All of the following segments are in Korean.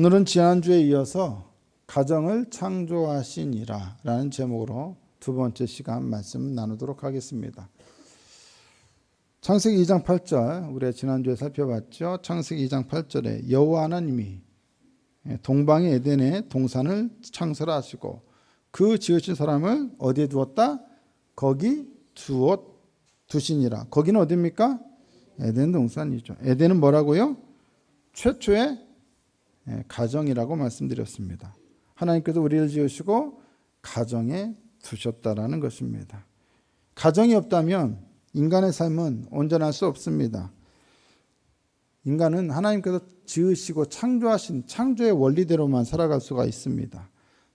오늘은 지난주에 이어서 가정을 창조하시니라 라는 제목으로 두 번째 시간 말씀 나누도록 하겠습니다. 창세기 2장 8절 우리가 지난주에 살펴봤죠. 창세기 2장 8절에 여호와 하나님이 동방의 에덴에 동산을 창설하시고 그 지으신 사람을 어디에 두었다? 거기 두시니라. 거기는 어디입니까? 에덴 동산이죠. 에덴은 뭐라고요? 최초의 가정이라고 말씀드렸습니다. 하나님께서 우리를 지으시고 가정에 두셨다라는 것입니다. 가정이 없다면 인간의 삶은 온전할 수 없습니다. 인간은 하나님께서 지으시고 창조하신 창조의 원리대로만 살아갈 수가 있습니다.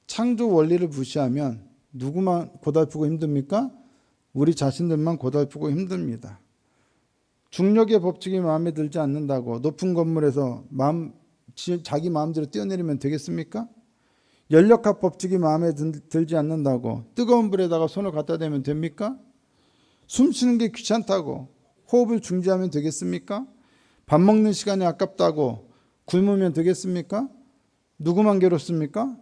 창조 원리를 무시하면 누구만 고달프고 힘듭니까? 우리 자신들만 고달프고 힘듭니다. 중력의 법칙이 마음에 들지 않는다고 높은 건물에서 자기 마음대로 뛰어내리면 되겠습니까? 연력학 법칙이 마음에 들지 않는다고 뜨거운 불에다가 손을 갖다 대면 됩니까? 숨 쉬는 게 귀찮다고 호흡을 중지하면 되겠습니까? 밥 먹는 시간이 아깝다고 굶으면 되겠습니까? 누구만 괴롭습니까?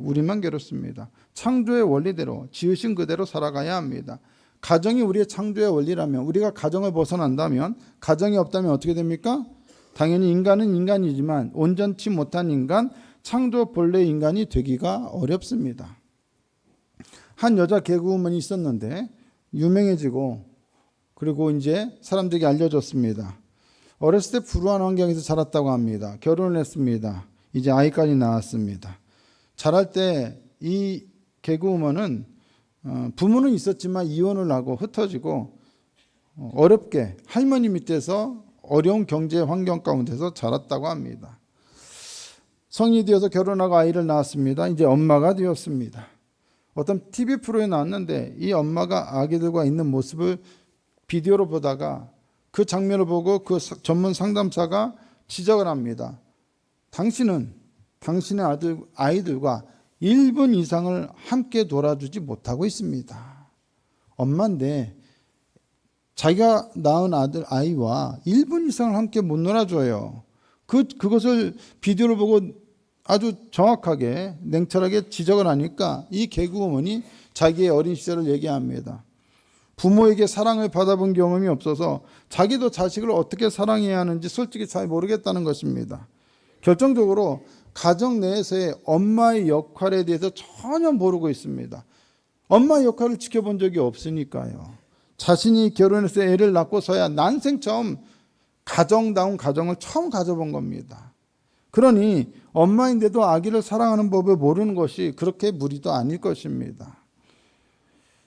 우리만 괴롭습니다. 창조의 원리대로 지으신 그대로 살아가야 합니다. 가정이 우리의 창조의 원리라면 우리가 가정을 벗어난다면 가정이 없다면 어떻게 됩니까? 당연히 인간은 인간이지만 온전치 못한 인간, 창조 본래 인간이 되기가 어렵습니다. 한 여자 개그우먼이 있었는데 유명해지고 그리고 이제 사람들에게 알려졌습니다. 어렸을 때 불우한 환경에서 자랐다고 합니다. 결혼을 했습니다. 이제 아이까지 낳았습니다. 자랄 때 이 개그우먼은 부모는 있었지만 이혼을 하고 흩어지고 어렵게 할머니 밑에서 어려운 경제 환경 가운데서 자랐다고 합니다. 성인이 되어서 결혼하고 아이를 낳았습니다. 이제 엄마가 되었습니다. 어떤 TV 프로에 나왔는데 이 엄마가 아기들과 있는 모습을 비디오로 보다가 그 장면을 보고 그 전문 상담사가 지적을 합니다. 당신은 당신의 아이들과 1분 이상을 함께 놀아주지 못하고 있습니다. 엄마인데 자기가 낳은 아이와 1분 이상을 함께 못 놀아줘요. 그것을 비디오를 보고 아주 정확하게 냉철하게 지적을 하니까 이 개그우먼이 자기의 어린 시절을 얘기합니다. 부모에게 사랑을 받아본 경험이 없어서 자기도 자식을 어떻게 사랑해야 하는지 솔직히 잘 모르겠다는 것입니다. 결정적으로 가정 내에서의 엄마의 역할에 대해서 전혀 모르고 있습니다. 엄마의 역할을 지켜본 적이 없으니까요. 자신이 결혼해서 애를 낳고서야 난생 처음 가정다운 가정을 처음 가져본 겁니다. 그러니 엄마인데도 아기를 사랑하는 법을 모르는 것이 그렇게 무리도 아닐 것입니다.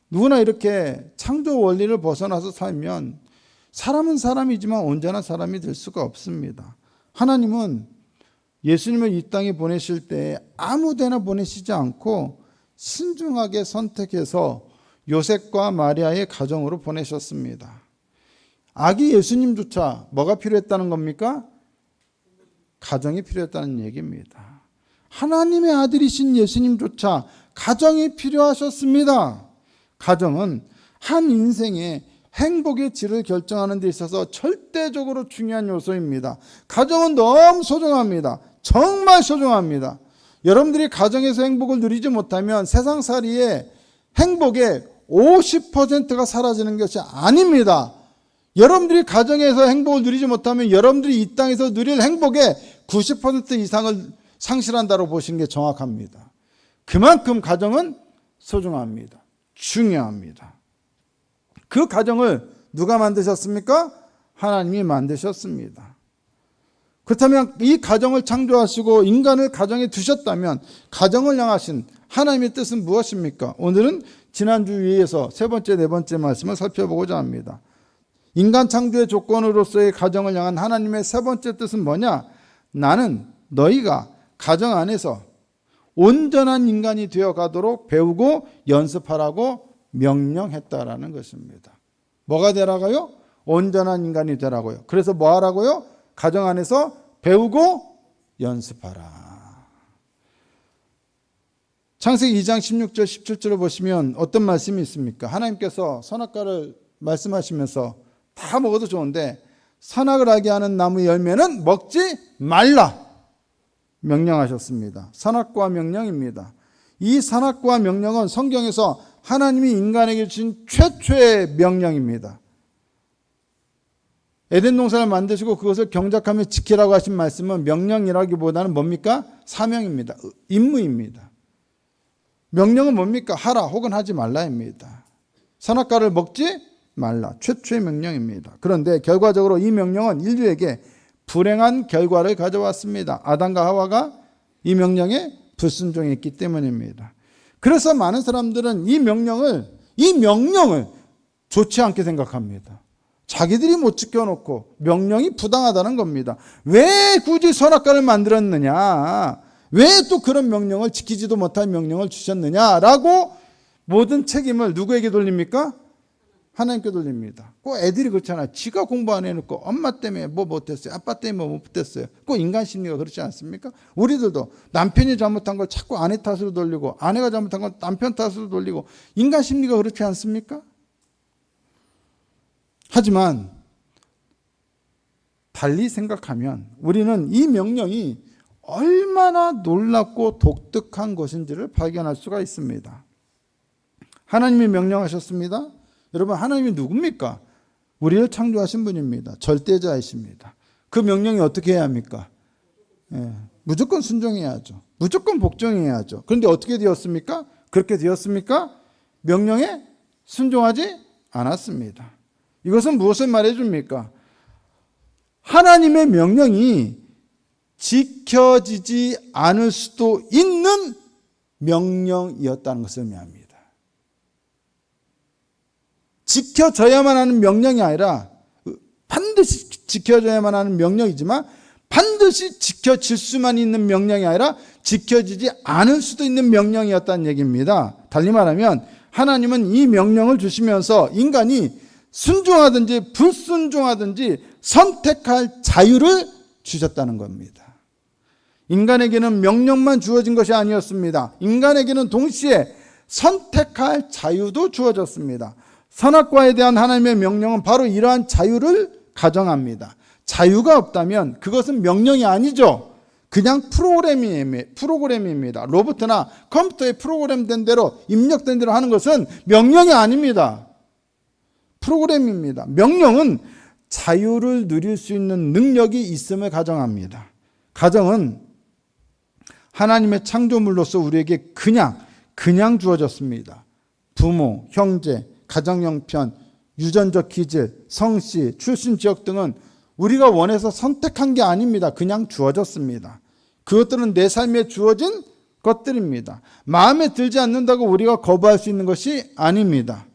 누구나 이렇게 창조 원리를 벗어나서 살면 사람은 사람이지만 온전한 사람이 될 수가 없습니다. 하나님은 예수님을 이 땅에 보내실 때 아무데나 보내시지 않고 신중하게 선택해서 요셉과 마리아의 가정으로 보내셨습니다. 아기 예수님조차 뭐가 필요했다는 겁니까? 가정이 필요했다는 얘기입니다. 하나님의 아들이신 예수님조차 가정이 필요하셨습니다. 가정은 한 인생의 행복의 질을 결정하는 데 있어서 절대적으로 중요한 요소입니다. 가정은 너무 소중합니다. 정말 소중합니다. 여러분들이 가정에서 행복을 누리지 못하면 세상살이의 행복의 50%가 사라지는 것이 아닙니다. 여러분들이 가정에서 행복을 누리지 못하면 여러분들이 이 땅에서 누릴 행복의 90% 이상을 상실한다고 보시는 게 정확합니다. 그만큼 가정은 소중합니다. 중요합니다. 그 가정을 누가 만드셨습니까? 하나님이 만드셨습니다. 그렇다면 이 가정을 창조하시고 인간을 가정에 두셨다면 가정을 향하신 하나님의 뜻은 무엇입니까? 오늘은 지난주 위에서 세 번째, 네 번째 말씀을 살펴보고자 합니다. 인간 창조의 조건으로서의 가정을 향한 하나님의 세 번째 뜻은 뭐냐? 나는 너희가 가정 안에서 온전한 인간이 되어가도록 배우고 연습하라고 명령했다라는 것입니다. 뭐가 되라고요? 온전한 인간이 되라고요. 그래서 뭐 하라고요? 가정 안에서 배우고 연습하라. 창세기 2장 16절 17절을 보시면 어떤 말씀이 있습니까? 하나님께서 선악과를 말씀하시면서 다 먹어도 좋은데 선악을 알게 하는 나무 열매는 먹지 말라. 명령하셨습니다. 선악과 명령입니다. 이 선악과 명령은 성경에서 하나님이 인간에게 주신 최초의 명령입니다. 에덴 동산을 만드시고 그것을 경작하며 지키라고 하신 말씀은 명령이라기보다는 뭡니까? 사명입니다. 임무입니다. 명령은 뭡니까? 하라 혹은 하지 말라입니다. 선악과를 먹지 말라. 최초의 명령입니다. 그런데 결과적으로 이 명령은 인류에게 불행한 결과를 가져왔습니다. 아담과 하와가 이 명령에 불순종했기 때문입니다. 그래서 많은 사람들은 이 명령을 좋지 않게 생각합니다. 자기들이 못 지켜놓고 명령이 부당하다는 겁니다. 왜 굳이 선악과를 만들었느냐? 왜 또 그런 명령을 지키지도 못한 명령을 주셨느냐라고 모든 책임을 누구에게 돌립니까? 하나님께 돌립니다. 꼭 애들이 그렇잖아요. 지가 공부 안 해놓고 엄마 때문에 뭐 못했어요. 아빠 때문에 뭐 못했어요. 꼭 인간 심리가 그렇지 않습니까? 우리들도 남편이 잘못한 걸 자꾸 아내 탓으로 돌리고 아내가 잘못한 걸 남편 탓으로 돌리고 인간 심리가 그렇지 않습니까? 하지만 달리 생각하면 우리는 이 명령이 얼마나 놀랍고 독특한 것인지를 발견할 수가 있습니다. 하나님이 명령하셨습니다. 여러분, 하나님이 누굽니까? 우리를 창조하신 분입니다. 절대자이십니다. 그 명령이 어떻게 해야 합니까? 무조건 순종해야죠. 무조건 복종해야죠. 그런데 어떻게 되었습니까? 그렇게 되었습니까? 명령에 순종하지 않았습니다. 이것은 무엇을 말해줍니까? 하나님의 명령이 지켜지지 않을 수도 있는 명령이었다는 것을 의미합니다. 지켜져야만 하는 명령이 아니라 반드시 지켜져야만 하는 명령이지만 반드시 지켜질 수만 있는 명령이 아니라 지켜지지 않을 수도 있는 명령이었다는 얘기입니다. 달리 말하면 하나님은 이 명령을 주시면서 인간이 순종하든지 불순종하든지 선택할 자유를 주셨다는 겁니다. 인간에게는 명령만 주어진 것이 아니었습니다. 인간에게는 동시에 선택할 자유도 주어졌습니다. 선악과에 대한 하나님의 명령은 바로 이러한 자유를 가정합니다. 자유가 없다면 그것은 명령이 아니죠. 그냥 프로그램입니다. 로봇이나 컴퓨터에 프로그램된 대로 입력된 대로 하는 것은 명령이 아닙니다. 프로그램입니다. 명령은 자유를 누릴 수 있는 능력이 있음을 가정합니다. 가정은 하나님의 창조물로서 우리에게 그냥 주어졌습니다. 부모, 형제, 가정 형편, 유전적 기질, 성씨, 출신 지역 등은 우리가 원해서 선택한 게 아닙니다. 그냥 주어졌습니다. 그것들은 내 삶에 주어진 것들입니다. 마음에 들지 않는다고 우리가 거부할 수 있는 것이 아닙니다.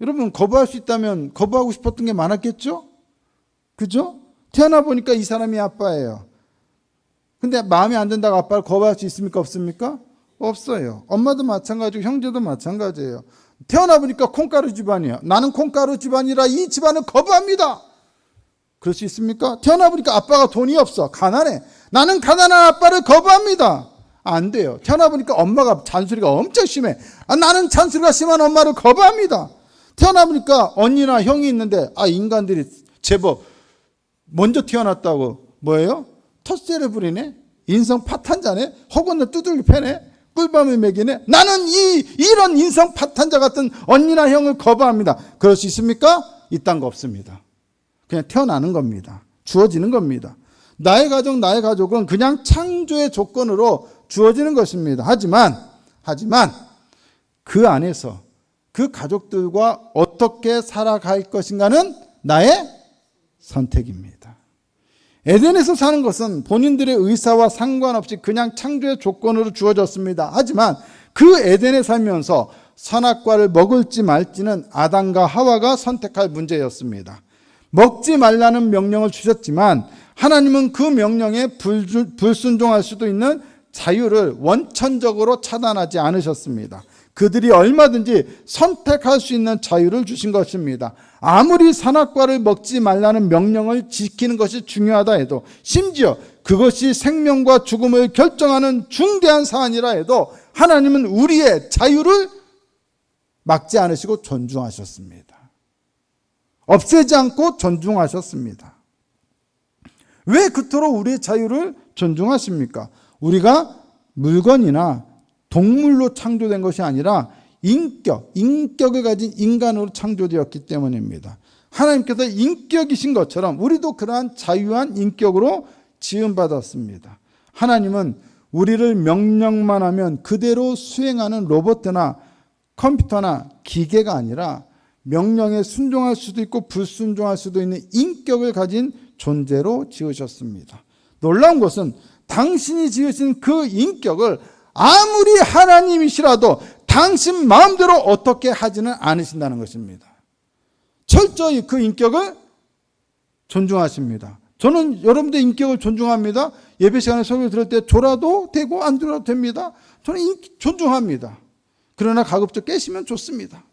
여러분, 거부할 수 있다면 거부하고 싶었던 게 많았겠죠? 그죠? 태어나 보니까 이 사람이 아빠예요. 근데 마음에 안 든다고 아빠를 거부할 수 있습니까? 없습니까? 없어요. 엄마도 마찬가지고 형제도 마찬가지예요. 태어나 보니까 콩가루 집안이에요. 나는 콩가루 집안이라 이 집안을 거부합니다. 그럴 수 있습니까? 태어나 보니까 아빠가 돈이 없어. 가난해. 나는 가난한 아빠를 거부합니다. 안 돼요. 태어나 보니까 엄마가 잔소리가 엄청 심해. 나는 잔소리가 심한 엄마를 거부합니다. 태어나 보니까 언니나 형이 있는데 인간들이 제법 먼저 태어났다고 뭐예요? 텃세를 부리네? 인성 파탄자네? 허구는 두들겨 패네? 꿀밤을 먹이네? 나는 이런 인성 파탄자 같은 언니나 형을 거부합니다. 그럴 수 있습니까? 이딴 거 없습니다. 그냥 태어나는 겁니다. 주어지는 겁니다. 나의 가정, 나의 가족은 그냥 창조의 조건으로 주어지는 것입니다. 하지만 그 안에서 그 가족들과 어떻게 살아갈 것인가는 나의 선택입니다. 에덴에서 사는 것은 본인들의 의사와 상관없이 그냥 창조의 조건으로 주어졌습니다. 하지만 그 에덴에 살면서 선악과를 먹을지 말지는 아담과 하와가 선택할 문제였습니다. 먹지 말라는 명령을 주셨지만 하나님은 그 명령에 불순종할 수도 있는 자유를 원천적으로 차단하지 않으셨습니다. 그들이 얼마든지 선택할 수 있는 자유를 주신 것입니다. 아무리 선악과를 먹지 말라는 명령을 지키는 것이 중요하다 해도, 심지어 그것이 생명과 죽음을 결정하는 중대한 사안이라 해도 하나님은 우리의 자유를 막지 않으시고 존중하셨습니다. 없애지 않고 존중하셨습니다. 왜 그토록 우리의 자유를 존중하십니까? 우리가 물건이나 동물로 창조된 것이 아니라 인격을 가진 인간으로 창조되었기 때문입니다. 하나님께서 인격이신 것처럼 우리도 그러한 자유한 인격으로 지음받았습니다. 하나님은 우리를 명령만 하면 그대로 수행하는 로봇이나 컴퓨터나 기계가 아니라 명령에 순종할 수도 있고 불순종할 수도 있는 인격을 가진 존재로 지으셨습니다. 놀라운 것은 당신이 지으신 그 인격을 아무리 하나님이시라도 당신 마음대로 어떻게 하지는 않으신다는 것입니다. 철저히 그 인격을 존중하십니다. 저는 여러분들 인격을 존중합니다. 예배 시간에 설교 들을 때 졸아도 되고 안 졸아도 됩니다. 저는 존중합니다. 그러나 가급적 깨시면 좋습니다.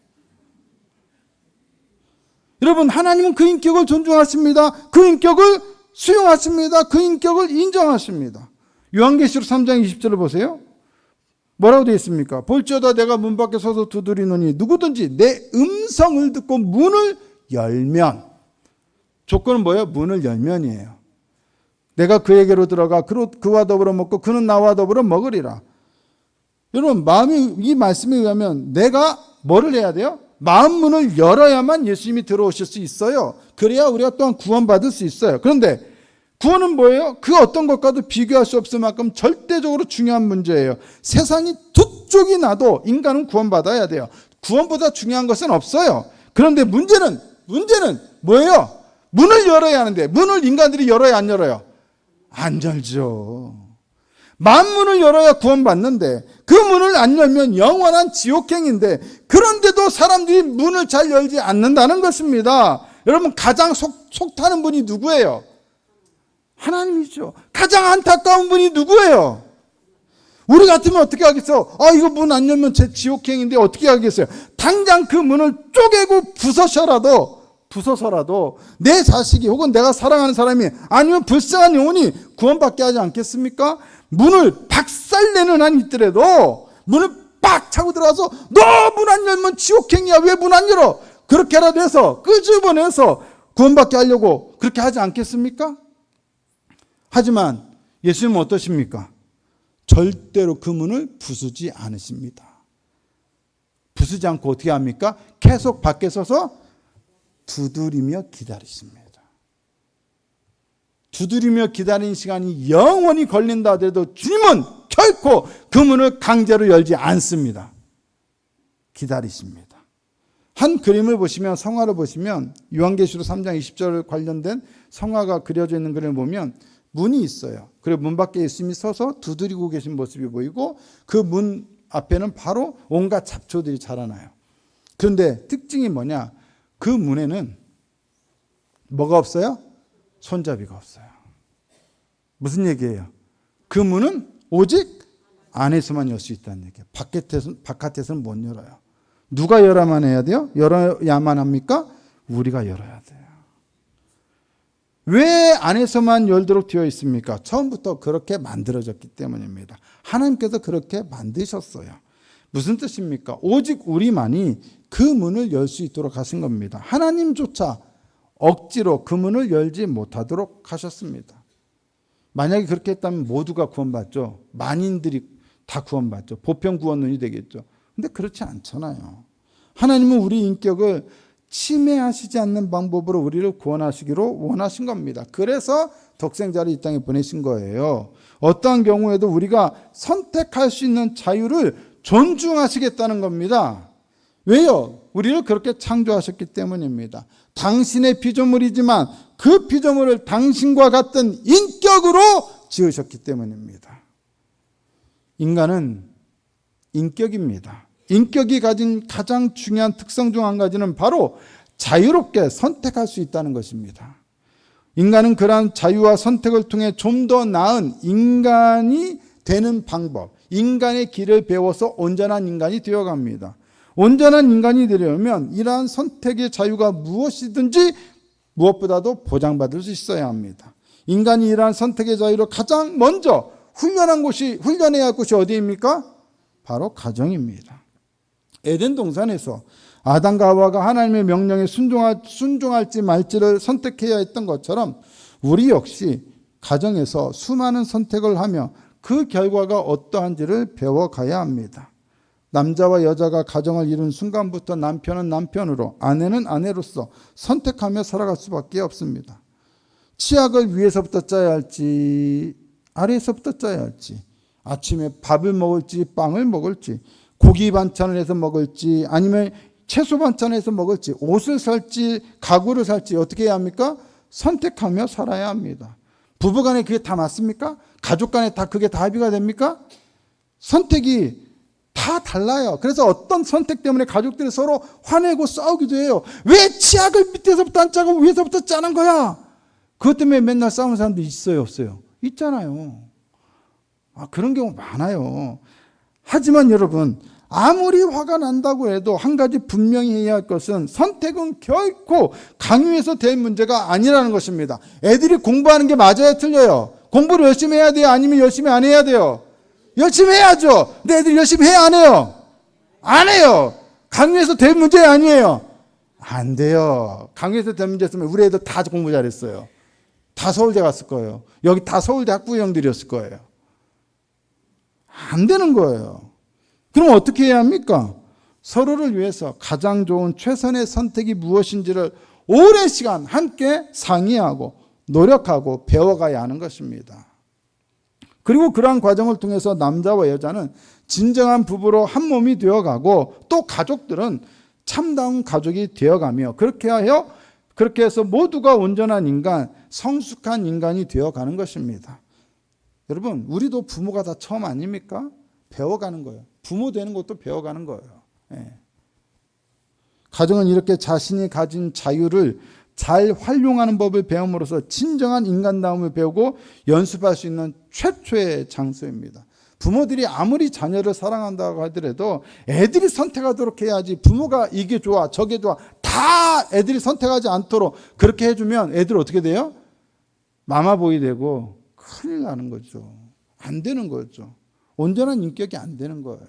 여러분, 하나님은 그 인격을 존중하십니다. 그 인격을 수용하십니다. 그 인격을 인정하십니다. 요한계시록 3장 20절을 보세요. 뭐라고 되어 있습니까? 볼지어다 내가 문 밖에 서서 두드리노니 누구든지 내 음성을 듣고 문을 열면, 조건은 뭐예요? 문을 열면이에요. 내가 그에게로 들어가 그와 더불어 먹고 그는 나와 더불어 먹으리라. 여러분, 이 말씀에 의하면 내가 뭐를 해야 돼요? 마음 문을 열어야만 예수님이 들어오실 수 있어요. 그래야 우리가 또한 구원받을 수 있어요. 그런데 구원은 뭐예요? 그 어떤 것과도 비교할 수 없을 만큼 절대적으로 중요한 문제예요. 세상이 두 쪽이 나도 인간은 구원받아야 돼요. 구원보다 중요한 것은 없어요. 그런데 문제는 뭐예요? 문을 열어야 하는데 문을 인간들이 열어야 안 열어요? 안 열죠. 만문을 열어야 구원받는데 그 문을 안 열면 영원한 지옥행인데, 그런데도 사람들이 문을 잘 열지 않는다는 것입니다. 여러분, 가장 속 타는 분이 누구예요? 하나님이죠. 가장 안타까운 분이 누구예요? 우리 같으면 어떻게 하겠어요? 이거 문 안 열면 제 지옥행인데 어떻게 하겠어요? 당장 그 문을 쪼개고 부숴서라도 내 자식이 혹은 내가 사랑하는 사람이 아니면 불쌍한 영혼이 구원받게 하지 않겠습니까? 문을 박살내는 한 있더라도 문을 빡 차고 들어가서 너 문 안 열면 지옥행이야, 왜 문 안 열어? 그렇게라도 해서 끄집어내서 구원받게 하려고 그렇게 하지 않겠습니까? 하지만 예수님은 어떠십니까? 절대로 그 문을 부수지 않으십니다. 부수지 않고 어떻게 합니까? 계속 밖에 서서 두드리며 기다리십니다. 두드리며 기다리는 시간이 영원히 걸린다 하더라도 주님은 결코 그 문을 강제로 열지 않습니다. 기다리십니다. 한 그림을 보시면, 성화를 보시면, 요한계시록 3장 20절 관련된 성화가 그려져 있는 그림을 보면 문이 있어요. 그리고 문 밖에 예수님이 서서 두드리고 계신 모습이 보이고 그 문 앞에는 바로 온갖 잡초들이 자라나요. 그런데 특징이 뭐냐? 그 문에는 뭐가 없어요? 손잡이가 없어요. 무슨 얘기예요? 그 문은 오직 안에서만 열 수 있다는 얘기예요. 바깥에서는 못 열어요. 누가 열어야만 해야 돼요? 열어야만 합니까? 우리가 열어야 돼요. 왜 안에서만 열도록 되어 있습니까? 처음부터 그렇게 만들어졌기 때문입니다. 하나님께서 그렇게 만드셨어요. 무슨 뜻입니까? 오직 우리만이 그 문을 열 수 있도록 하신 겁니다. 하나님조차 억지로 그 문을 열지 못하도록 하셨습니다. 만약에 그렇게 했다면 모두가 구원받죠. 만인들이 다 구원받죠. 보편 구원론이 되겠죠. 근데 그렇지 않잖아요. 하나님은 우리 인격을 침해하시지 않는 방법으로 우리를 구원하시기로 원하신 겁니다. 그래서 독생자를 이 땅에 보내신 거예요. 어떠한 경우에도 우리가 선택할 수 있는 자유를 존중하시겠다는 겁니다. 왜요? 우리를 그렇게 창조하셨기 때문입니다. 당신의 피조물이지만 그 피조물을 당신과 같은 인격으로 지으셨기 때문입니다. 인간은 인격입니다. 인격이 가진 가장 중요한 특성 중 한 가지는 바로 자유롭게 선택할 수 있다는 것입니다. 인간은 그러한 자유와 선택을 통해 좀 더 나은 인간이 되는 방법, 인간의 길을 배워서 온전한 인간이 되어갑니다. 온전한 인간이 되려면 이러한 선택의 자유가 무엇이든지 무엇보다도 보장받을 수 있어야 합니다. 인간이 이러한 선택의 자유를 가장 먼저 훈련해야 할 곳이 어디입니까? 바로 가정입니다. 에덴 동산에서 아담과 하와가 하나님의 명령에 순종할지 말지를 선택해야 했던 것처럼 우리 역시 가정에서 수많은 선택을 하며 그 결과가 어떠한지를 배워가야 합니다. 남자와 여자가 가정을 이룬 순간부터 남편은 남편으로, 아내는 아내로서 선택하며 살아갈 수밖에 없습니다. 치약을 위에서부터 짜야 할지 아래에서부터 짜야 할지, 아침에 밥을 먹을지 빵을 먹을지, 고기 반찬을 해서 먹을지 아니면 채소 반찬을 해서 먹을지, 옷을 살지 가구를 살지 어떻게 해야 합니까? 선택하며 살아야 합니다. 부부간에 그게 다 맞습니까? 가족간에 다 그게 다 합의가 됩니까? 선택이 다 달라요. 그래서 어떤 선택 때문에 가족들이 서로 화내고 싸우기도 해요. 왜 치약을 밑에서부터 안 짜고 위에서부터 짜는 거야? 그것 때문에 맨날 싸우는 사람도 있어요, 없어요? 있잖아요. 그런 경우 많아요. 하지만 여러분, 아무리 화가 난다고 해도 한 가지 분명히 해야 할 것은 선택은 결코 강요해서 될 문제가 아니라는 것입니다. 애들이 공부하는 게 맞아요, 틀려요? 공부를 열심히 해야 돼요? 아니면 열심히 안 해야 돼요? 열심히 해야죠. 근데 애들이 열심히 해야 안 해요? 안 해요. 강요해서 될 문제 아니에요. 안 돼요. 강요해서 될 문제였으면 우리 애들 다 공부 잘했어요. 다 서울대 갔을 거예요. 여기 다 서울대 학부형들이었을 거예요. 안 되는 거예요. 그럼 어떻게 해야 합니까? 서로를 위해서 가장 좋은 최선의 선택이 무엇인지를 오랜 시간 함께 상의하고 노력하고 배워가야 하는 것입니다. 그리고 그러한 과정을 통해서 남자와 여자는 진정한 부부로 한 몸이 되어가고 또 가족들은 참다운 가족이 되어가며 그렇게 해서 모두가 온전한 인간, 성숙한 인간이 되어가는 것입니다. 여러분, 우리도 부모가 다 처음 아닙니까? 배워가는 거예요. 부모 되는 것도 배워가는 거예요. 예. 가정은 이렇게 자신이 가진 자유를 잘 활용하는 법을 배움으로써 진정한 인간다움을 배우고 연습할 수 있는 최초의 장소입니다. 부모들이 아무리 자녀를 사랑한다고 하더라도 애들이 선택하도록 해야지, 부모가 이게 좋아 저게 좋아 다 애들이 선택하지 않도록 그렇게 해주면 애들 어떻게 돼요? 마마보이 되고 큰일 나는 거죠. 안 되는 거죠. 온전한 인격이 안 되는 거예요.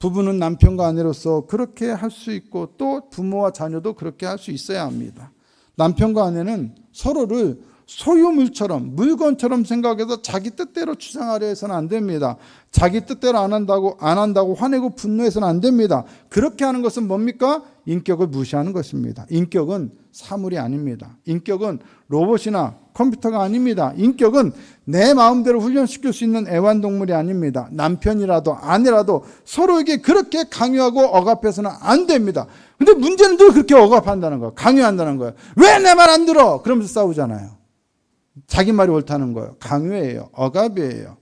부부는 남편과 아내로서 그렇게 할 수 있고 또 부모와 자녀도 그렇게 할 수 있어야 합니다. 남편과 아내는 서로를 소유물처럼, 물건처럼 생각해서 자기 뜻대로 주장하려 해서는 안 됩니다. 자기 뜻대로 안 한다고 화내고 분노해서는 안 됩니다. 그렇게 하는 것은 뭡니까? 인격을 무시하는 것입니다. 인격은 사물이 아닙니다. 인격은 로봇이나 컴퓨터가 아닙니다. 인격은 내 마음대로 훈련시킬 수 있는 애완동물이 아닙니다. 남편이라도 아내라도 서로에게 그렇게 강요하고 억압해서는 안 됩니다. 근데 문제는 늘 그렇게 억압한다는 거예요. 강요한다는 거예요. 왜 내 말 안 들어? 그러면서 싸우잖아요. 자기 말이 옳다는 거예요. 강요예요. 억압이에요.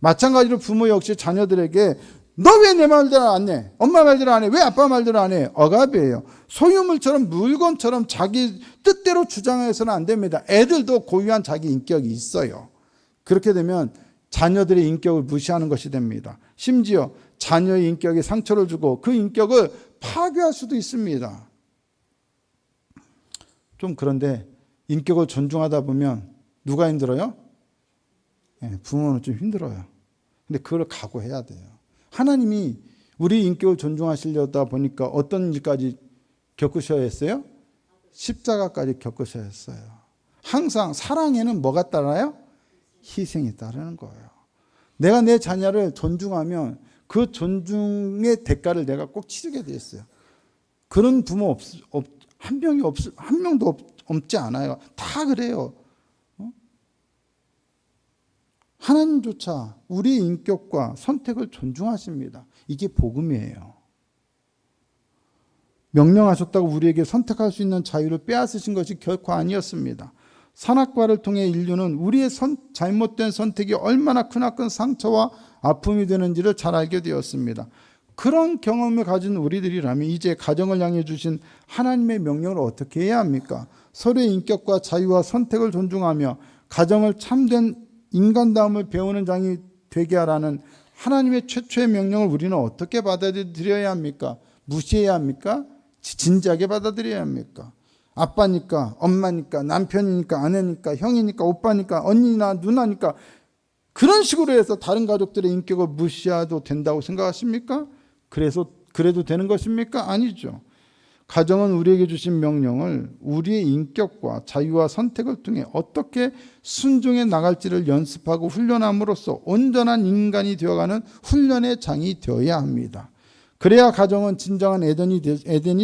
마찬가지로 부모 역시 자녀들에게 너 왜 내 말대로 안 해? 엄마 말대로 안 해? 왜 아빠 말대로 안 해? 억압이에요. 소유물처럼 물건처럼 자기 뜻대로 주장해서는 안 됩니다. 애들도 고유한 자기 인격이 있어요. 그렇게 되면 자녀들의 인격을 무시하는 것이 됩니다. 심지어 자녀의 인격에 상처를 주고 그 인격을 파괴할 수도 있습니다. 좀 그런데 인격을 존중하다 보면 누가 힘들어요? 부모는 좀 힘들어요. 근데 그걸 각오해야 돼요. 하나님이 우리 인격을 존중하시려다 보니까 어떤 일까지 겪으셔야 했어요? 십자가까지 겪으셔야 했어요. 항상 사랑에는 뭐가 따라요? 희생이 따르는 거예요. 내가 내 자녀를 존중하면 그 존중의 대가를 내가 꼭 치르게 돼 있어요. 그런 부모 한 명도 없지 않아요. 다 그래요. 하나님조차 우리의 인격과 선택을 존중하십니다. 이게 복음이에요. 명령하셨다고 우리에게 선택할 수 있는 자유를 빼앗으신 것이 결코 아니었습니다. 선악과를 통해 인류는 우리의 잘못된 선택이 얼마나 크나큰 상처와 아픔이 되는지를 잘 알게 되었습니다. 그런 경험을 가진 우리들이라면 이제 가정을 향해 주신 하나님의 명령을 어떻게 해야 합니까? 서로의 인격과 자유와 선택을 존중하며 가정을 참된 인간다움을 배우는 장이 되게 하라는 하나님의 최초의 명령을 우리는 어떻게 받아들여야 합니까? 무시해야 합니까? 진지하게 받아들여야 합니까? 아빠니까, 엄마니까, 남편이니까, 아내니까, 형이니까, 오빠니까, 언니나 누나니까 그런 식으로 해서 다른 가족들의 인격을 무시해도 된다고 생각하십니까? 그래도 되는 것입니까? 아니죠. 가정은 우리에게 주신 명령을 우리의 인격과 자유와 선택을 통해 어떻게 순종해 나갈지를 연습하고 훈련함으로써 온전한 인간이 되어가는 훈련의 장이 되어야 합니다. 그래야 가정은 진정한 에덴이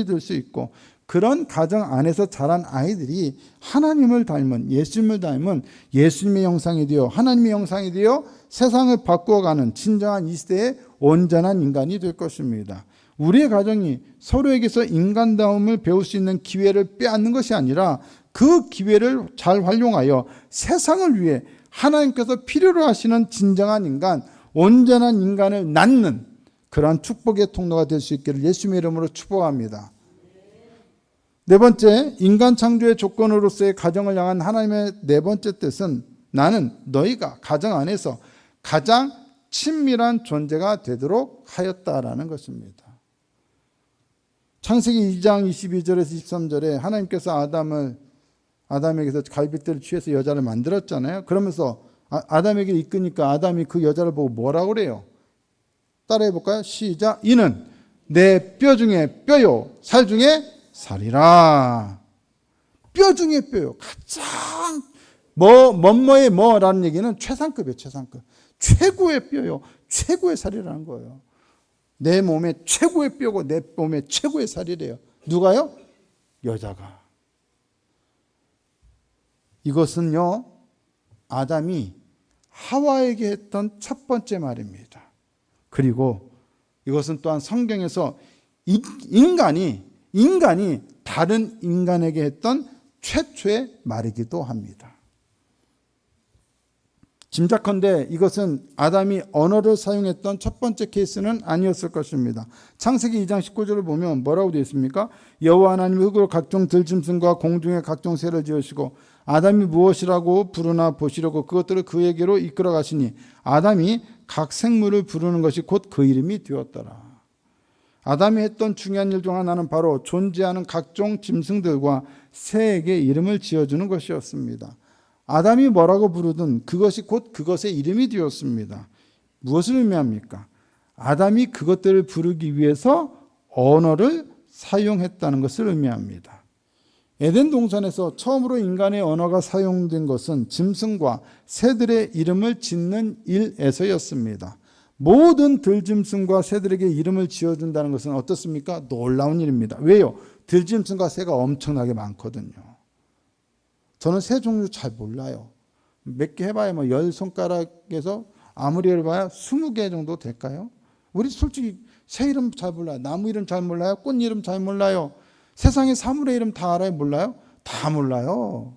될 수 있고, 그런 가정 안에서 자란 아이들이 하나님을 닮은, 예수님을 닮은 예수님의 형상이 되어 하나님의 형상이 되어 세상을 바꾸어가는 진정한 이 시대의 온전한 인간이 될 것입니다. 우리의 가정이 서로에게서 인간다움을 배울 수 있는 기회를 빼앗는 것이 아니라 그 기회를 잘 활용하여 세상을 위해 하나님께서 필요로 하시는 진정한 인간, 온전한 인간을 낳는 그러한 축복의 통로가 될 수 있기를 예수님의 이름으로 축복합니다. 네 번째, 인간 창조의 조건으로서의 가정을 향한 하나님의 네 번째 뜻은 나는 너희가 가정 안에서 가장 친밀한 존재가 되도록 하였다라는 것입니다. 창세기 2장 22절에서 23절에 하나님께서 아담에게서 갈빗대를 취해서 여자를 만들었잖아요. 그러면서 아담에게 이끄니까 아담이 그 여자를 보고 뭐라고 그래요? 따라해 볼까요? 시작. 이는 내 뼈 중에 뼈요, 살 중에 살이라. 뼈 중에 뼈요. 가장 뭐의 뭐라는 얘기는 최상급이에요. 최상급. 최고의 뼈요, 최고의 살이라는 거예요. 내 몸에 최고의 뼈고 내 몸에 최고의 살이래요. 누가요? 여자가. 이것은요, 아담이 하와에게 했던 첫 번째 말입니다. 그리고 이것은 또한 성경에서 인간이 다른 인간에게 했던 최초의 말이기도 합니다. 짐작컨대 이것은 아담이 언어를 사용했던 첫 번째 케이스는 아니었을 것입니다. 창세기 2장 19절을 보면 뭐라고 되어 있습니까? 여호와 하나님이 흙으로 각종 들짐승과 공중의 각종 새를 지으시고 아담이 무엇이라고 부르나 보시려고 그것들을 그에게로 이끌어 가시니 아담이 각 생물을 부르는 것이 곧 그 이름이 되었더라. 아담이 했던 중요한 일 중 하나는 바로 존재하는 각종 짐승들과 새에게 이름을 지어주는 것이었습니다. 아담이 뭐라고 부르든 그것이 곧 그것의 이름이 되었습니다. 무엇을 의미합니까? 아담이 그것들을 부르기 위해서 언어를 사용했다는 것을 의미합니다. 에덴 동산에서 처음으로 인간의 언어가 사용된 것은 짐승과 새들의 이름을 짓는 일에서였습니다. 모든 들짐승과 새들에게 이름을 지어준다는 것은 어떻습니까? 놀라운 일입니다. 왜요? 들짐승과 새가 엄청나게 많거든요. 저는 새 종류 잘 몰라요. 몇 개 해봐야 10손가락에서 아무리 해봐야 20개 정도 될까요? 우리 솔직히 새 이름 잘 몰라요. 나무 이름 잘 몰라요. 꽃 이름 잘 몰라요. 세상의 사물의 이름 다 알아요? 몰라요? 다 몰라요.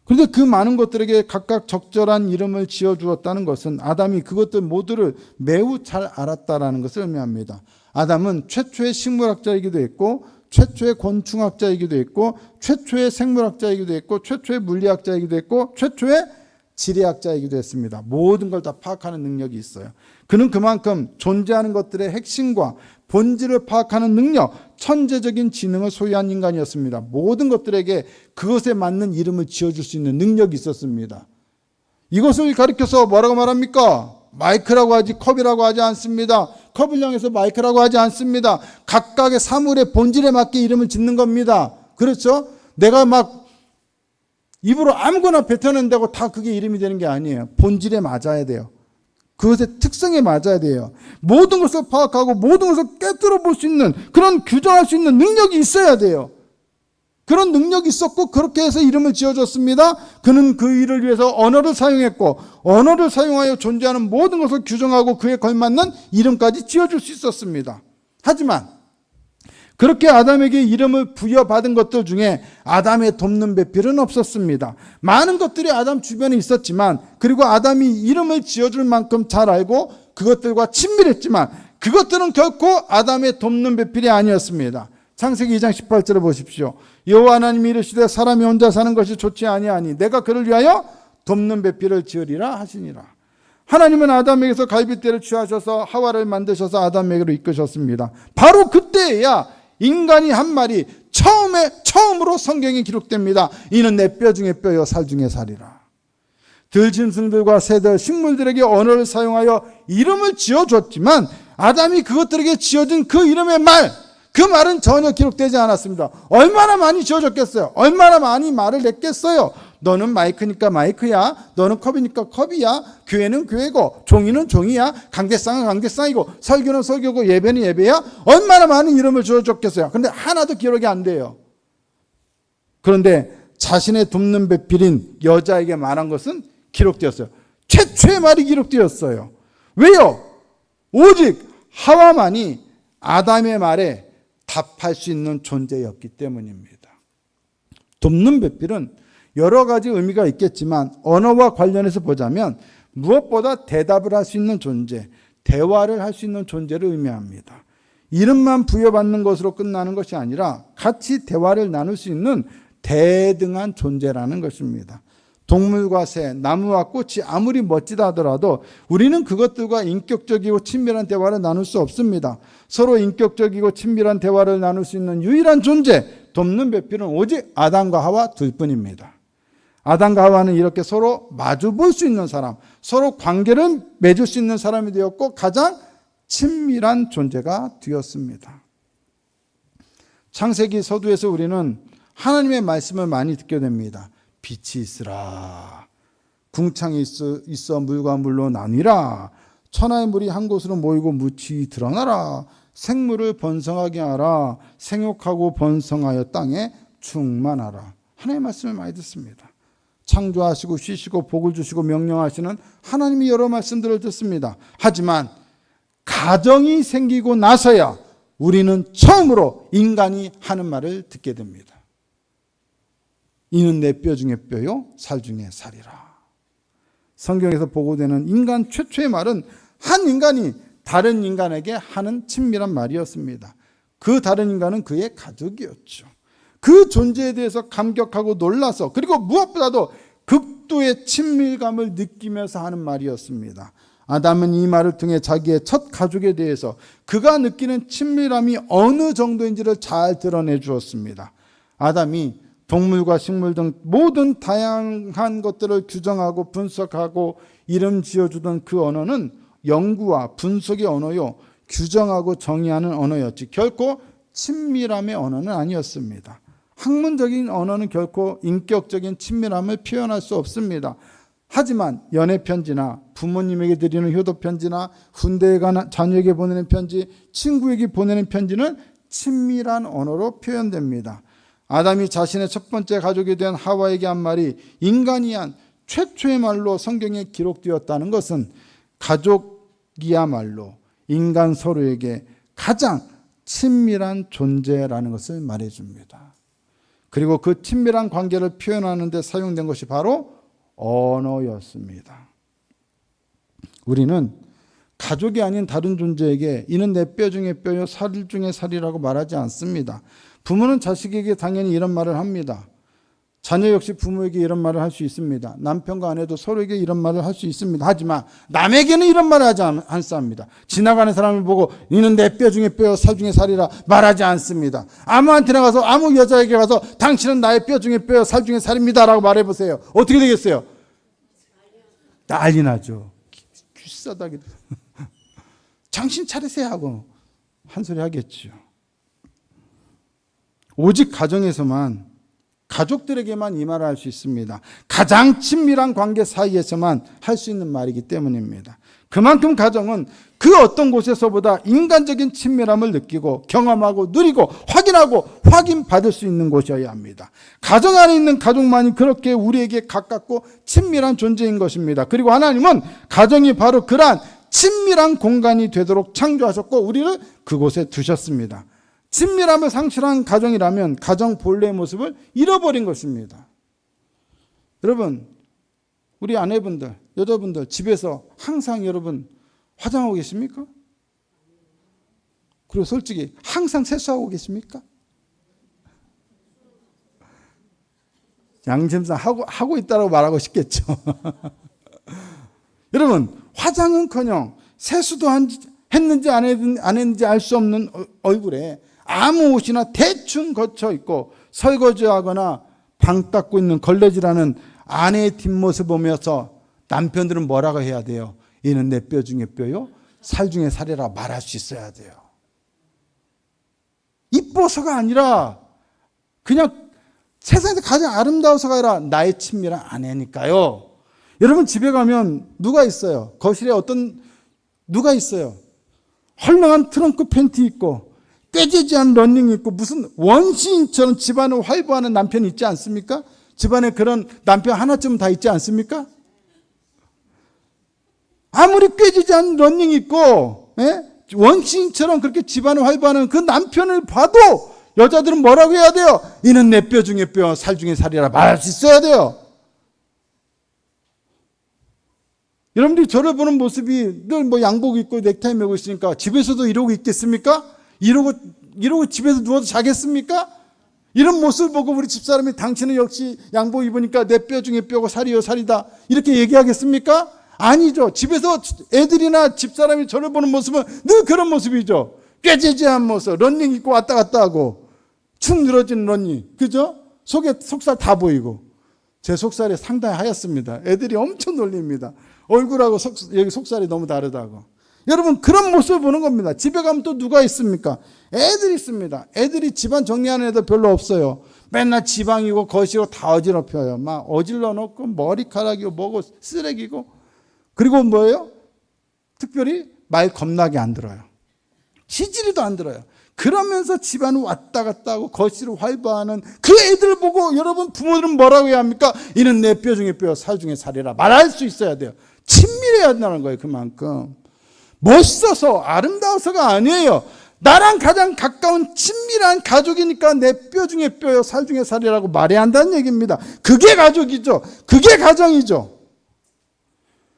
그런데 그 많은 것들에게 각각 적절한 이름을 지어주었다는 것은 아담이 그것들 모두를 매우 잘 알았다라는 것을 의미합니다. 아담은 최초의 식물학자이기도 했고 최초의 곤충학자이기도 했고 최초의 생물학자이기도 했고 최초의 물리학자이기도 했고 최초의 지리학자이기도 했습니다. 모든 걸 다 파악하는 능력이 있어요. 그는 그만큼 존재하는 것들의 핵심과 본질을 파악하는 능력, 천재적인 지능을 소유한 인간이었습니다. 모든 것들에게 그것에 맞는 이름을 지어줄 수 있는 능력이 있었습니다. 이것을 가리켜서 뭐라고 말합니까? 마이크라고 하지 컵이라고 하지 않습니다. 컵을 향해서 마이크라고 하지 않습니다. 각각의 사물의 본질에 맞게 이름을 짓는 겁니다. 그렇죠? 내가 막 입으로 아무거나 뱉어낸다고 다 그게 이름이 되는 게 아니에요. 본질에 맞아야 돼요. 그것의 특성에 맞아야 돼요. 모든 것을 파악하고 모든 것을 꿰뚫어 볼 수 있는 그런 규정할 수 있는 능력이 있어야 돼요. 그런 능력이 있었고 그렇게 해서 이름을 지어줬습니다. 그는 그 일을 위해서 언어를 사용했고 언어를 사용하여 존재하는 모든 것을 규정하고 그에 걸맞는 이름까지 지어줄 수 있었습니다. 하지만 그렇게 아담에게 이름을 부여받은 것들 중에 아담의 돕는 배필은 없었습니다. 많은 것들이 아담 주변에 있었지만 그리고 아담이 이름을 지어줄 만큼 잘 알고 그것들과 친밀했지만 그것들은 결코 아담의 돕는 배필이 아니었습니다. 창세기 2장 18절을 보십시오. 여호와 하나님이 이르시되 사람이 혼자 사는 것이 좋지 아니하니 내가 그를 위하여 돕는 배필을 지으리라 하시니라. 하나님은 아담에게서 갈빗대를 취하셔서 하와를 만드셔서 아담에게로 이끄셨습니다. 바로 그때야 인간이 한 말이 처음으로 성경에 기록됩니다. 이는 내 뼈 중에 뼈요 살 중에 살이라. 들짐승들과 새들, 식물들에게 언어를 사용하여 이름을 지어줬지만 아담이 그것들에게 지어준 그 이름의 말, 그 말은 전혀 기록되지 않았습니다. 얼마나 많이 지어졌겠어요? 얼마나 많이 말을 냈겠어요? 너는 마이크니까 마이크야, 너는 컵이니까 컵이야, 교회는 교회고 종이는 종이야, 강대상은 강대상이고 설교는 설교고 예배는 예배야. 얼마나 많은 이름을 지어줬겠어요? 그런데 하나도 기록이 안 돼요. 그런데 자신의 돕는 배필인 여자에게 말한 것은 기록되었어요. 최초의 말이 기록되었어요. 왜요? 오직 하와만이 아담의 말에 답할 수 있는 존재였기 때문입니다. 돕는 배필은 여러 가지 의미가 있겠지만 언어와 관련해서 보자면 무엇보다 대답을 할 수 있는 존재, 대화를 할 수 있는 존재를 의미합니다. 이름만 부여받는 것으로 끝나는 것이 아니라 같이 대화를 나눌 수 있는 대등한 존재라는 것입니다. 동물과 새, 나무와 꽃이 아무리 멋지다 하더라도 우리는 그것들과 인격적이고 친밀한 대화를 나눌 수 없습니다. 서로 인격적이고 친밀한 대화를 나눌 수 있는 유일한 존재, 돕는 배필은 오직 아담과 하와 둘뿐입니다. 아담과 하와는 이렇게 서로 마주 볼 수 있는 사람, 서로 관계를 맺을 수 있는 사람이 되었고 가장 친밀한 존재가 되었습니다. 창세기 서두에서 우리는 하나님의 말씀을 많이 듣게 됩니다. 빛이 있으라, 궁창이 있어 물과 물로 나뉘라, 천하의 물이 한 곳으로 모이고 묻히 드러나라, 생물을 번성하게 하라, 생육하고 번성하여 땅에 충만하라. 하나님의 말씀을 많이 듣습니다. 창조하시고 쉬시고 복을 주시고 명령하시는 하나님의 여러 말씀들을 듣습니다. 하지만 가정이 생기고 나서야 우리는 처음으로 인간이 하는 말을 듣게 됩니다. 이는 내 뼈 중에 뼈요 살 중에 살이라. 성경에서 보고되는 인간 최초의 말은 한 인간이 다른 인간에게 하는 친밀한 말이었습니다. 그 다른 인간은 그의 가족이었죠. 그 존재에 대해서 감격하고 놀라서 그리고 무엇보다도 극도의 친밀감을 느끼면서 하는 말이었습니다. 아담은 이 말을 통해 자기의 첫 가족에 대해서 그가 느끼는 친밀함이 어느 정도인지를 잘 드러내 주었습니다. 아담이 동물과 식물 등 모든 다양한 것들을 규정하고 분석하고 이름 지어주던 그 언어는 연구와 분석의 언어요, 규정하고 정의하는 언어였지 결코 친밀함의 언어는 아니었습니다. 학문적인 언어는 결코 인격적인 친밀함을 표현할 수 없습니다. 하지만 연애 편지나 부모님에게 드리는 효도 편지나 군대에 간 자녀에게 보내는 편지, 친구에게 보내는 편지는 친밀한 언어로 표현됩니다. 아담이 자신의 첫 번째 가족이 된 하와에게 한 말이 인간이 한 최초의 말로 성경에 기록되었다는 것은 가족이야말로 인간 서로에게 가장 친밀한 존재라는 것을 말해줍니다. 그리고 그 친밀한 관계를 표현하는 데 사용된 것이 바로 언어였습니다. 우리는 가족이 아닌 다른 존재에게 이는 내 뼈 중에 뼈요 살 중에 살이라고 말하지 않습니다. 부모는 자식에게 당연히 이런 말을 합니다. 자녀 역시 부모에게 이런 말을 할 수 있습니다. 남편과 아내도 서로에게 이런 말을 할 수 있습니다. 하지만 남에게는 이런 말을 하지 않습니다. 지나가는 사람을 보고 이는 내 뼈 중에 뼈요 살 중에 살이라 말하지 않습니다. 아무한테나 가서 아무 여자에게 가서 당신은 나의 뼈 중에 뼈요 살 중에 살입니다 라고 말해보세요. 어떻게 되겠어요? 난리 나죠. 귀싸다기 정신 차리세요 하고 한 소리 하겠죠. 오직 가정에서만 가족들에게만 이 말을 할 수 있습니다. 가장 친밀한 관계 사이에서만 할 수 있는 말이기 때문입니다. 그만큼 가정은 그 어떤 곳에서보다 인간적인 친밀함을 느끼고 경험하고 누리고 확인하고 확인받을 수 있는 곳이어야 합니다. 가정 안에 있는 가족만이 그렇게 우리에게 가깝고 친밀한 존재인 것입니다. 그리고 하나님은 가정이 바로 그러한 친밀한 공간이 되도록 창조하셨고 우리를 그곳에 두셨습니다. 친밀함을 상실한 가정이라면 가정 본래의 모습을 잃어버린 것입니다. 여러분, 우리 아내분들, 여자분들 집에서 항상 여러분 화장하고 계십니까? 그리고 솔직히 항상 세수하고 계십니까? 양심상 하고 있다고 말하고 싶겠죠. 여러분, 화장은커녕 세수도 했는지 안 했는지 알 수 없는 얼굴에 아무 옷이나 대충 거쳐 입고 설거지하거나 방 닦고 있는 걸레질하는 아내의 뒷모습 보면서 남편들은 뭐라고 해야 돼요? 이는 내 뼈 중에 뼈요 살 중에 살이라 말할 수 있어야 돼요. 이뻐서가 아니라 그냥 세상에서 가장 아름다워서가 아니라 나의 친밀한 아내니까요. 여러분 집에 가면 누가 있어요? 거실에 누가 있어요? 헐렁한 트렁크 팬티 입고 꾀지지한 러닝 입고 무슨 원시인처럼 집안을 활보하는 남편이 있지 않습니까? 집안에 그런 남편 하나쯤 다 있지 않습니까? 아무리 꾀지지한 러닝 입고 원시인처럼 그렇게 집안을 활보하는 그 남편을 봐도 여자들은 뭐라고 해야 돼요? 이는 내 뼈 중에 뼈, 살 중에 살이라 말할 수 있어야 돼요. 여러분들이 저를 보는 모습이 늘 뭐 양복 입고 넥타이 메고 있으니까 집에서도 이러고 있겠습니까? 이러고 집에서 누워서 자겠습니까? 이런 모습을 보고 우리 집사람이 당신은 역시 양복 입으니까 내 뼈 중에 뼈고 살이요 살이다 이렇게 얘기하겠습니까? 아니죠. 집에서 애들이나 집사람이 저를 보는 모습은 늘 그런 모습이죠. 꾀지지한 모습, 런닝 입고 왔다 갔다 하고 축 늘어진 런닝, 그죠? 속살 다 보이고. 제 속살이 상당히 하얗습니다. 애들이 엄청 놀립니다. 얼굴하고 여기 속살이 너무 다르다고. 여러분 그런 모습을 보는 겁니다. 집에 가면 또 누가 있습니까? 애들이 있습니다. 애들이 집안 정리하는 애들 별로 없어요. 맨날 지방이고 거시고 다 어지럽혀요. 막 어질러 놓고 머리카락이고 뭐고 쓰레기고. 그리고 뭐예요? 특별히 말 겁나게 안 들어요. 시지리도 안 들어요. 그러면서 집안을 왔다 갔다 하고 거실을 활보하는 그 애들 보고 여러분 부모들은 뭐라고 해야 합니까? 이는 내 뼈 중에 뼈, 살 중에 살이라 말할 수 있어야 돼요. 친밀해야 한다는 거예요. 그만큼. 멋있어서 아름다워서가 아니에요. 나랑 가장 가까운 친밀한 가족이니까 내 뼈 중에 뼈요, 살 중에 살이라고 말해야 한다는 얘기입니다. 그게 가족이죠. 그게 가정이죠.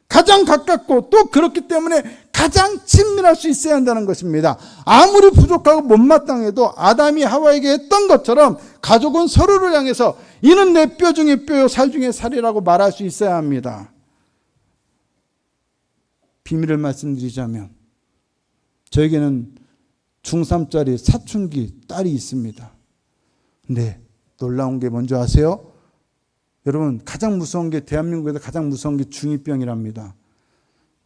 가장 가깝고 또 그렇기 때문에 가장 친밀할 수 있어야 한다는 것입니다. 아무리 부족하고 못마땅해도 아담이 하와에게 했던 것처럼 가족은 서로를 향해서 이는 내 뼈 중에 뼈요 살 중에 살이라고 말할 수 있어야 합니다. 비밀을 말씀드리자면 저에게는 중3짜리 사춘기 딸이 있습니다. 근데 놀라운 게 뭔지 아세요? 여러분 가장 무서운 게 대한민국에서 가장 무서운 게 중2병이랍니다.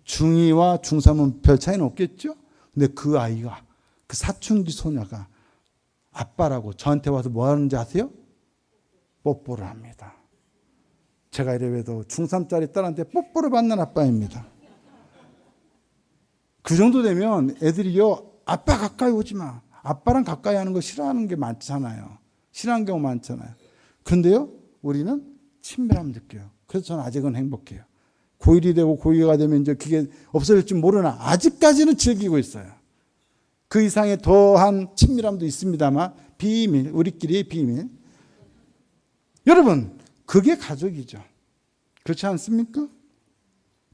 중2와 중3은 별 차이는 없겠죠? 근데 그 아이가 그 사춘기 소녀가 아빠라고 저한테 와서 뭐 하는지 아세요? 뽀뽀를 합니다. 제가 이래봬도 중3짜리 딸한테 뽀뽀를 받는 아빠입니다. 그 정도 되면 애들이요 아빠 가까이 오지 마. 아빠랑 가까이 하는 거 싫어하는 게 많잖아요. 싫어하는 경우 많잖아요. 그런데요 우리는 친밀함을 느껴요. 그래서 저는 아직은 행복해요. 고1이 되고 고2가 되면 이제 그게 없어질지 모르나 아직까지는 즐기고 있어요. 그 이상의 더한 친밀함도 있습니다만 비밀, 우리끼리의 비밀. 여러분 그게 가족이죠. 그렇지 않습니까?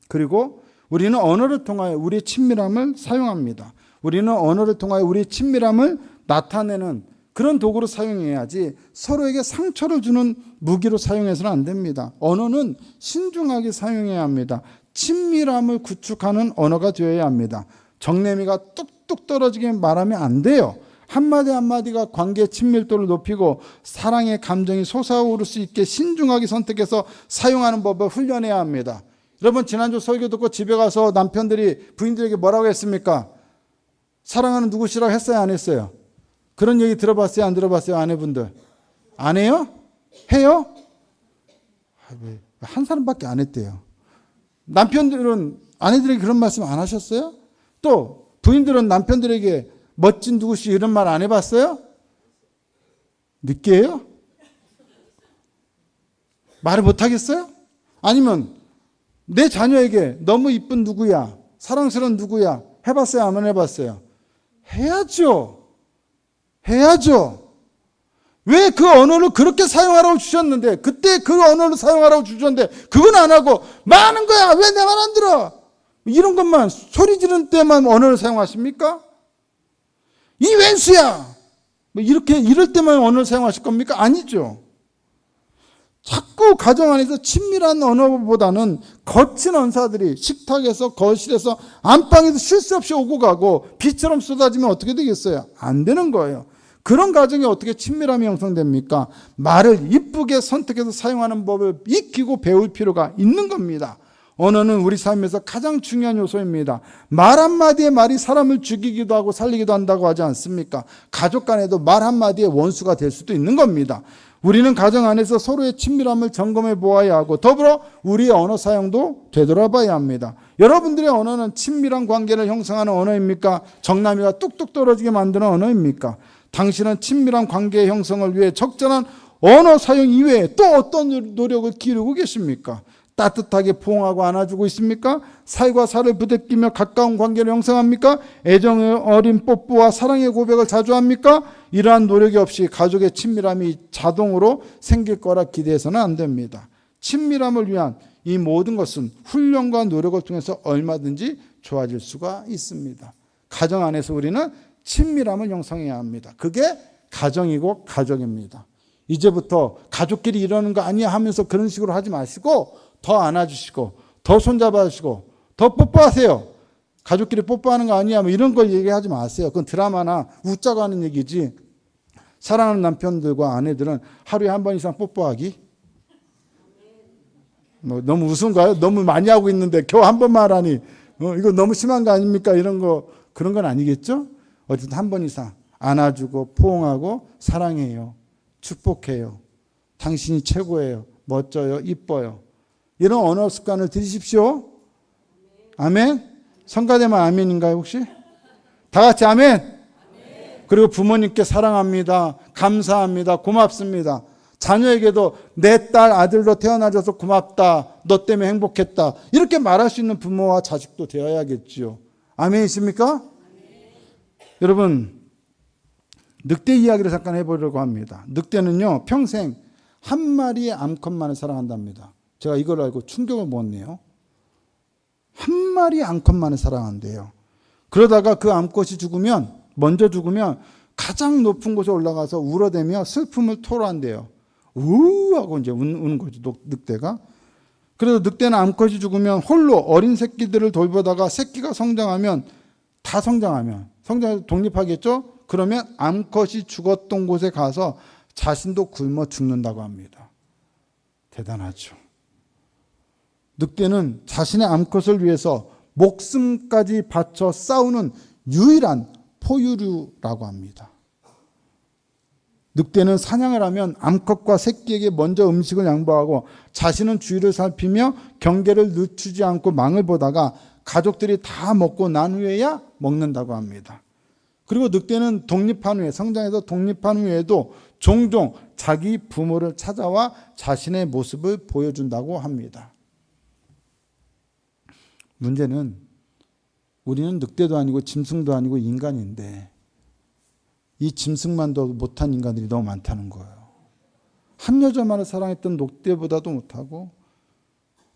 그리고 우리는 언어를 통하여 우리의 친밀함을 사용합니다. 우리는 언어를 통하여 우리의 친밀함을 나타내는 그런 도구로 사용해야지 서로에게 상처를 주는 무기로 사용해서는 안 됩니다. 언어는 신중하게 사용해야 합니다. 친밀함을 구축하는 언어가 되어야 합니다. 정내미가 뚝뚝 떨어지게 말하면 안 돼요. 한마디 한마디가 관계의 친밀도를 높이고 사랑의 감정이 솟아오를 수 있게 신중하게 선택해서 사용하는 법을 훈련해야 합니다. 여러분 지난주 설교 듣고 집에 가서 남편들이 부인들에게 뭐라고 했습니까? 사랑하는 누구시라고 했어요? 안 했어요? 그런 얘기 들어봤어요? 안 들어봤어요? 아내분들 안 해요? 해요? 한 사람밖에 안 했대요. 남편들은 아내들에게 그런 말씀 안 하셨어요? 또 부인들은 남편들에게 멋진 누구시 이런 말 안 해봤어요? 늦게요? 말을 못하겠어요? 아니면 내 자녀에게 너무 이쁜 누구야, 사랑스러운 누구야 해봤어요? 안 해봤어요? 해야죠. 해야죠. 왜 그 언어를 그렇게 사용하라고 주셨는데 그때 그 언어를 사용하라고 주셨는데 그건 안 하고 많은 거야 왜 내 말 안 들어 이런 것만 소리 지르는 때만 언어를 사용하십니까? 이 웬수야 뭐 이렇게 이럴 때만 언어를 사용하실 겁니까? 아니죠. 자꾸 가정 안에서 친밀한 언어보다는 거친 언사들이 식탁에서 거실에서 안방에서 쉴 새 없이 오고 가고 비처럼 쏟아지면 어떻게 되겠어요? 안 되는 거예요. 그런 가정이 어떻게 친밀함이 형성됩니까? 말을 이쁘게 선택해서 사용하는 법을 익히고 배울 필요가 있는 겁니다. 언어는 우리 삶에서 가장 중요한 요소입니다. 말 한마디의 말이 사람을 죽이기도 하고 살리기도 한다고 하지 않습니까? 가족 간에도 말 한마디의 원수가 될 수도 있는 겁니다. 우리는 가정 안에서 서로의 친밀함을 점검해 보아야 하고 더불어 우리의 언어 사용도 되돌아봐야 합니다. 여러분들의 언어는 친밀한 관계를 형성하는 언어입니까? 정남이가 뚝뚝 떨어지게 만드는 언어입니까? 당신은 친밀한 관계의 형성을 위해 적절한 언어 사용 이외에 또 어떤 노력을 기울이고 계십니까? 따뜻하게 포옹하고 안아주고 있습니까? 살과 살을 부대끼며 가까운 관계를 형성합니까? 애정의 어린 뽀뽀와 사랑의 고백을 자주 합니까? 이러한 노력이 없이 가족의 친밀함이 자동으로 생길 거라 기대해서는 안 됩니다. 친밀함을 위한 이 모든 것은 훈련과 노력을 통해서 얼마든지 좋아질 수가 있습니다. 가정 안에서 우리는 친밀함을 형성해야 합니다. 그게 가정이고 가족입니다. 이제부터 가족끼리 이러는 거 아니야 하면서 그런 식으로 하지 마시고 더 안아주시고 더 손잡아주시고 더 뽀뽀하세요. 가족끼리 뽀뽀하는 거 아니야 뭐 이런 걸 얘기하지 마세요. 그건 드라마나 웃자고 하는 얘기지. 사랑하는 남편들과 아내들은 하루에 한 번 이상 뽀뽀하기? 뭐 너무 우스운가요? 너무 많이 하고 있는데 겨우 한 번만 하니 이거 너무 심한 거 아닙니까? 이런 거 그런 건 아니겠죠? 어쨌든 한 번 이상 안아주고 포옹하고 사랑해요. 축복해요. 당신이 최고예요. 멋져요. 이뻐요. 이런 언어 습관을 들이십시오. 아멘. 성가대만 아멘인가요 혹시? 다 같이 아멘. 그리고 부모님께 사랑합니다. 감사합니다. 고맙습니다. 자녀에게도 내 딸 아들로 태어나줘서 고맙다. 너 때문에 행복했다. 이렇게 말할 수 있는 부모와 자식도 되어야겠지요. 아멘이십니까? 여러분 늑대 이야기를 잠깐 해보려고 합니다. 늑대는요 평생 한 마리의 암컷만을 사랑한답니다. 제가 이걸 알고 충격을 먹었네요. 한 마리의 암컷만을 사랑한대요. 그러다가 그 암컷이 먼저 죽으면 가장 높은 곳에 올라가서 울어대며 슬픔을 토로한대요. 우하고 이제 우는 거죠, 늑대가. 그래서 늑대는 암컷이 죽으면 홀로 어린 새끼들을 돌보다가 새끼가 성장해서 독립하겠죠? 그러면 암컷이 죽었던 곳에 가서 자신도 굶어 죽는다고 합니다. 대단하죠. 늑대는 자신의 암컷을 위해서 목숨까지 바쳐 싸우는 유일한 포유류라고 합니다. 늑대는 사냥을 하면 암컷과 새끼에게 먼저 음식을 양보하고 자신은 주위를 살피며 경계를 늦추지 않고 망을 보다가 가족들이 다 먹고 난 후에야 먹는다고 합니다. 그리고 늑대는 성장해서 독립한 후에도 종종 자기 부모를 찾아와 자신의 모습을 보여준다고 합니다. 문제는 우리는 늑대도 아니고 짐승도 아니고 인간인데 이 짐승만도 못한 인간들이 너무 많다는 거예요. 한 여자만을 사랑했던 늑대보다도 못하고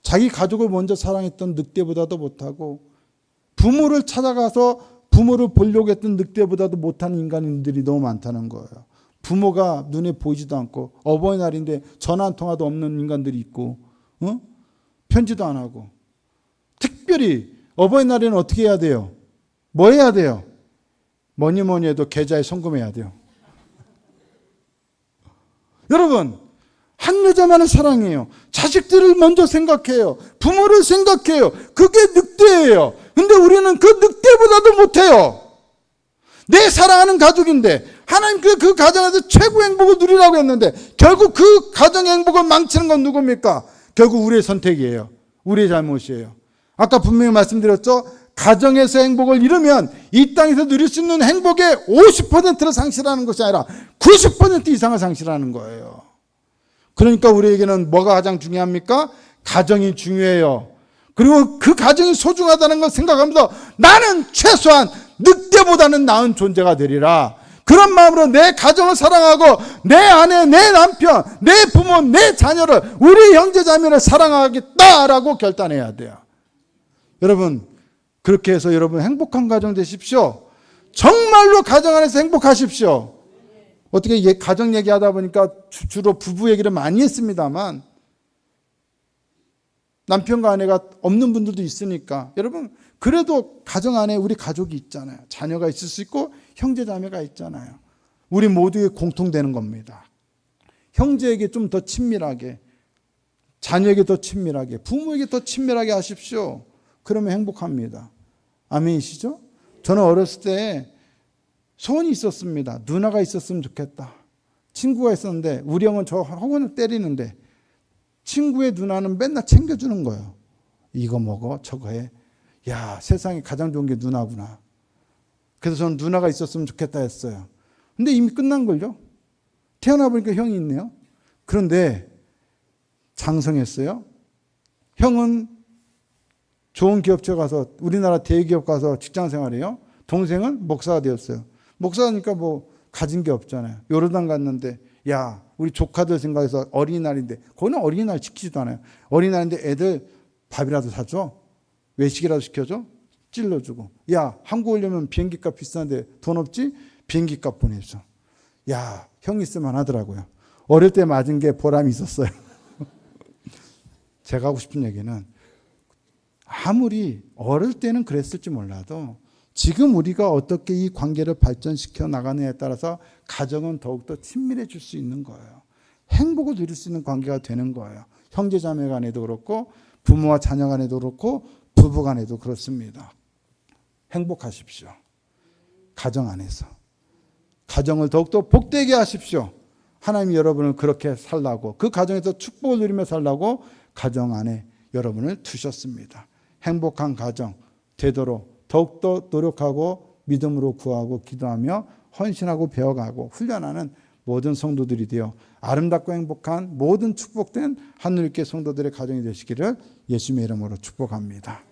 자기 가족을 먼저 사랑했던 늑대보다도 못하고 부모를 찾아가서 부모를 보려고 했던 늑대보다도 못한 인간들이 너무 많다는 거예요. 부모가 눈에 보이지도 않고 어버이날인데 전화 한 통화도 없는 인간들이 있고 편지도 안 하고 특별히 어버이날에는 어떻게 해야 돼요? 뭐 해야 돼요? 뭐니 해도 계좌에 송금해야 돼요. 여러분 한 여자만을 사랑해요. 자식들을 먼저 생각해요. 부모를 생각해요. 그게 늑대예요. 근데 우리는 그 늑대보다도 못해요. 내 사랑하는 가족인데 하나님 그 가정에서 최고 행복을 누리라고 했는데 결국 그 가정의 행복을 망치는 건 누굽니까? 결국 우리의 선택이에요. 우리의 잘못이에요. 아까 분명히 말씀드렸죠. 가정에서 행복을 잃으면 이 땅에서 누릴 수 있는 행복의 50%를 상실하는 것이 아니라 90% 이상을 상실하는 거예요. 그러니까 우리에게는 뭐가 가장 중요합니까? 가정이 중요해요. 그리고 그 가정이 소중하다는 걸 생각하면서 나는 최소한 늑대보다는 나은 존재가 되리라. 그런 마음으로 내 가정을 사랑하고 내 아내, 내 남편, 내 부모, 내 자녀를 우리 형제자매를 사랑하겠다라고 결단해야 돼요. 여러분 그렇게 해서 여러분 행복한 가정 되십시오. 정말로 가정 안에서 행복하십시오. 어떻게 가정 얘기하다 보니까 주로 부부 얘기를 많이 했습니다만 남편과 아내가 없는 분들도 있으니까 여러분 그래도 가정 안에 우리 가족이 있잖아요. 자녀가 있을 수 있고 형제 자매가 있잖아요. 우리 모두의 공통되는 겁니다. 형제에게 좀 더 친밀하게 자녀에게 더 친밀하게, 부모에게 더 친밀하게 하십시오. 그러면 행복합니다. 아멘이시죠? 저는 어렸을 때 소원이 있었습니다. 누나가 있었으면 좋겠다. 친구가 있었는데 우리 형은 저 학원을 때리는데 친구의 누나는 맨날 챙겨주는 거예요. 이거 먹어, 저거 해. 야, 세상에 가장 좋은 게 누나구나. 그래서 저는 누나가 있었으면 좋겠다 했어요. 근데 이미 끝난 걸요. 태어나 보니까 형이 있네요. 그런데 장성했어요. 형은 좋은 기업체 가서 우리나라 대기업 가서 직장 생활해요. 동생은 목사가 되었어요. 목사니까 뭐 가진 게 없잖아요. 요르단 갔는데 야, 우리 조카들 생각해서 어린이날인데 거기는 어린이날 지키지도 않아요. 어린이날인데 애들 밥이라도 사줘. 외식이라도 시켜줘. 찔러주고. 야, 한국 오려면 비행기값 비싼데 돈 없지? 비행기값 보내줘. 야, 형 있으면 하더라고요. 어릴 때 맞은 게 보람이 있었어요. 제가 하고 싶은 얘기는 아무리 어릴 때는 그랬을지 몰라도 지금 우리가 어떻게 이 관계를 발전시켜 나가느냐에 따라서 가정은 더욱더 친밀해질 수 있는 거예요. 행복을 누릴 수 있는 관계가 되는 거예요. 형제자매 간에도 그렇고 부모와 자녀 간에도 그렇고 부부 간에도 그렇습니다. 행복하십시오. 가정 안에서. 가정을 더욱더 복되게 하십시오. 하나님이 여러분을 그렇게 살라고, 그 가정에서 축복을 누리며 살라고 가정 안에 여러분을 두셨습니다. 행복한 가정 되도록 더욱더 노력하고 믿음으로 구하고 기도하며 헌신하고 배워가고 훈련하는 모든 성도들이 되어 아름답고 행복한 모든 축복된 하늘께 성도들의 가정이 되시기를 예수님의 이름으로 축복합니다.